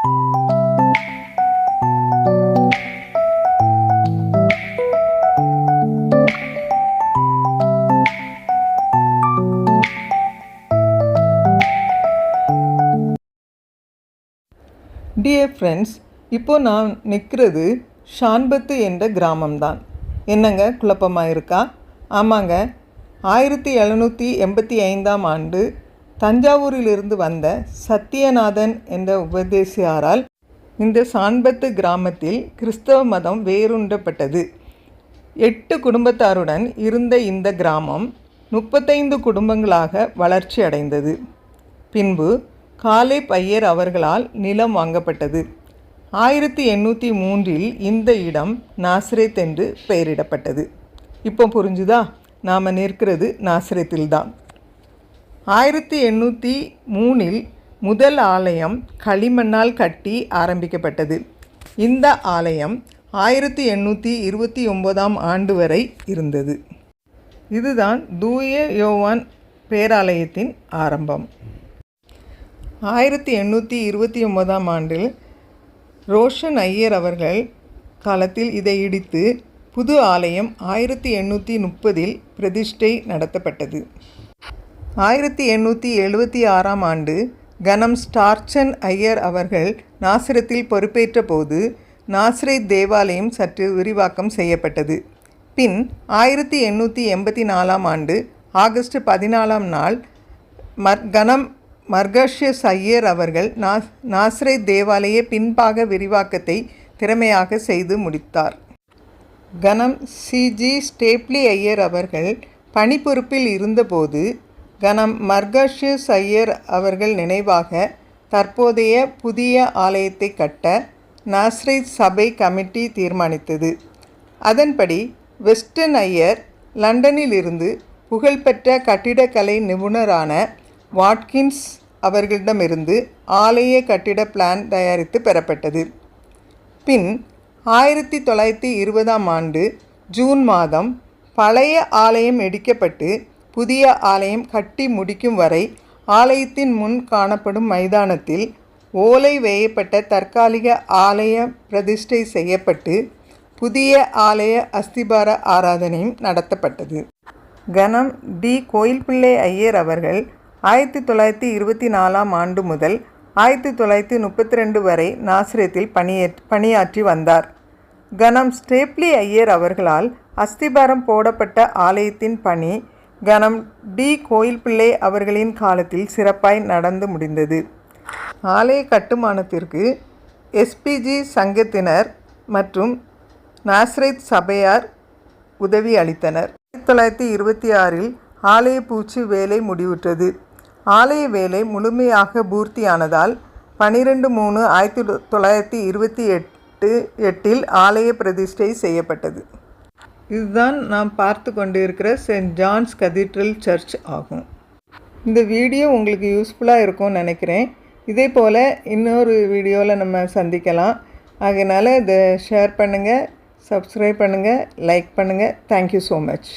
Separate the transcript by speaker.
Speaker 1: Dear friends, இப்போது நான் நிற்கிறது ஷான்பத்து என்ற கிராமம்தான். என்னங்க குழப்பமாக இருக்கா? ஆமாங்க, 1785ஆம் ஆண்டு தஞ்சாவூரிலிருந்து வந்த சத்தியநாதன் என்ற உபதேசியாரால் இந்த ஷான்பத்து கிராமத்தில் கிறிஸ்தவ மதம் வேரூன்றப்பட்டது. 8 குடும்பத்தாருடன் இருந்த இந்த கிராமம் 35 குடும்பங்களாக வளர்ச்சி அடைந்தது. பின்பு காலேப் ஐயர் அவர்களால் நிலம் வாங்கப்பட்டது. 1803இல் இந்த இடம் நாசரேத் என்று பெயரிடப்பட்டது. இப்போ புரிஞ்சுதா? நாம் நிற்கிறது நாசரேத்தில்தான். 1803இல் முதல் ஆலயம் களிமண்ணால் கட்டி ஆரம்பிக்கப்பட்டது. இந்த ஆலயம் 1829ஆம் ஆண்டு வரை இருந்தது. இதுதான் தூய யோவான் பேராலயத்தின் ஆரம்பம். 1829ஆம் ஆண்டில் ரோஷன் ஐயர் அவர்கள் காலத்தில் இதை இடித்து புது ஆலயம் 1830இல் பிரதிஷ்டை நடத்தப்பட்டது. 1876ஆம் ஆண்டு கனம் ஸ்டார்ச்சன் ஐயர் அவர்கள் நாசரத்தில் பொறுப்பேற்ற போது நாசரேத் தேவாலயம் சற்று விரிவாக்கம் செய்யப்பட்டது. பின் 1884ஆம் ஆண்டு ஆகஸ்ட் 14ஆம் நாள் கனம் மர்கஷியஸ் ஐயர் அவர்கள் நாசரேத் தேவாலய பின்பாக விரிவாக்கத்தை திறமையாக செய்து முடித்தார். கனம் சிஜி ஸ்டேப்லி ஐயர் அவர்கள் பணிப்பொறுப்பில் இருந்தபோது கனம் மர்கஷியஸ் ஐயர் அவர்கள் நினைவாக தற்போதைய புதிய ஆலயத்தை கட்ட நாசரேத் சபை கமிட்டி தீர்மானித்தது. அதன்படி வெஸ்டன் ஐயர் லண்டனிலிருந்து புகழ்பெற்ற கட்டிடக்கலை நிபுணரான வாட்கின்ஸ் அவர்களிடமிருந்து ஆலய கட்டிட பிளான் தயாரித்து பெறப்பட்டது. பின் 1920ஆம் ஆண்டு ஜூன் மாதம் பழைய ஆலயம் இடிக்கப்பட்டு புதிய ஆலயம் கட்டி முடிக்கும் வரை ஆலயத்தின் முன் காணப்படும் மைதானத்தில் ஓலை வேயப்பட்ட தற்காலிக ஆலய பிரதிஷ்டை செய்யப்பட்டு புதிய ஆலய அஸ்திபார ஆராதனையும் நடத்தப்பட்டது. கனம் டி கோயில்பிள்ளை ஐயர் அவர்கள் 1924ஆம் ஆண்டு முதல் 1932 வரை நாசரேத்தில் பணியாற்றி வந்தார். கனம் ஸ்டேப்லி ஐயர் அவர்களால் அஸ்திபாரம் போடப்பட்ட ஆலயத்தின் பணி கனம் டி கோயில்பிள்ளை அவர்களின் காலத்தில் சிறப்பாய் நடந்து முடிந்தது. ஆலய கட்டுமானத்திற்கு எஸ்பிஜி சங்கத்தினர் மற்றும் நாசரேத் சபையார் உதவி அளித்தனர். 1926இல் ஆலய பூச்சு வேலை முடிவுற்றது. ஆலய வேலை முழுமையாக பூர்த்தியானதால் 12/3/1928இல் ஆலய பிரதிஷ்டை செய்யப்பட்டது. இதுதான் நாம் பார்த்து கொண்டிருக்கிற செயின்ட் ஜான்ஸ் கதீட்ரல் சர்ச் ஆகும். இந்த வீடியோ உங்களுக்கு யூஸ்ஃபுல்லாக இருக்கும்னு நினைக்கிறேன். இதே போல் இன்னொரு வீடியோவில் நம்ம சந்திக்கலாம். அதனால் இதை ஷேர் பண்ணுங்கள், சப்ஸ்கிரைப் பண்ணுங்கள், லைக் பண்ணுங்கள். Thank you so much.